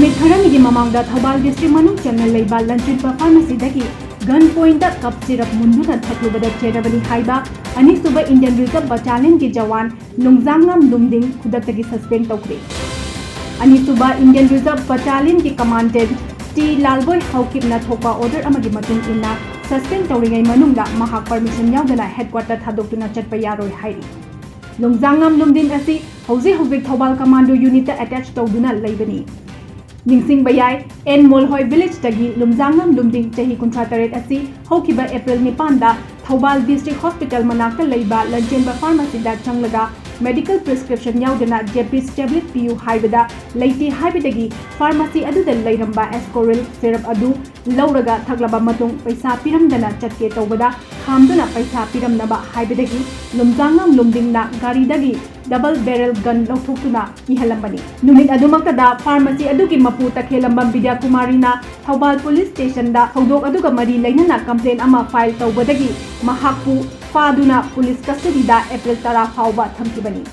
नुमित खरंगी ममांगदा Thoubal district मनुंग चंगल लेबा लंचिपा फार्मेसीदगी गन पॉइंट कप सिरप मुंदुना थकलुबदा चेरबनी हाइबा अनिसुबा इंडियन रिजर्व बटालियन की जवान लुंगजांगम लुमदिंग खुदकतगी सस्पेंड तौखरे अनिसुबा इंडियन रिजर्व बटालियन की कमांडेंट टी लालबोय हाउकिपना थोपा ऑर्डर अमगी मतुंग इन्ना सस्पेंड तौरिंगै मनुंगदा महाक परमिशन यावदना हेडक्वार्टर थादोक्तुना चटपा यारोय हाइरी लुंगजांगम लुमदिंग असी हौजिक थौबाल कमांडो यूनिट अटैच तौदुना लेबनी निंगसिंग बयाय एन मोलहोय विलेज तगी लुमजांगम लुमदिंग चही 38 असी होकिबा एप्रिल 9 दा थौबाल डिस्ट्रिक्ट हॉस्पिटल मनाक्ता लेबा लंचेंबा फार्मेसीदा चंगलगा मेडिकल प्रिस्क्रिप्शन यावदना जेपीस टैबलेट पियु हाइबदा लेती हाइबदगी फार्मेसी अदुदा लेरंबा एस्कोरिल सिरप अदु लौरगा थगलबा मतुंग पैसा पिरमदना चटके तौबदा खामदुना पैसा पिरमनबा हाइबदगी लुमजांगम लुमदिंगना गारीदगी डबल बैरल गन लौथोक्तुना इहलंबनी नुमित अदुमक्तदा फार्मेसी अदुगी मपु तखेलंबा विद्या कुमारीना थौबाल पुलिस स्टेशन दा थौदोक अदुगा मरी लेनना कंप्लेन अमा फाइल तौबदगी महाकु फादुना पुलिस कस्टडीदा एप्रिल 10 फाउबा थमकिबनी।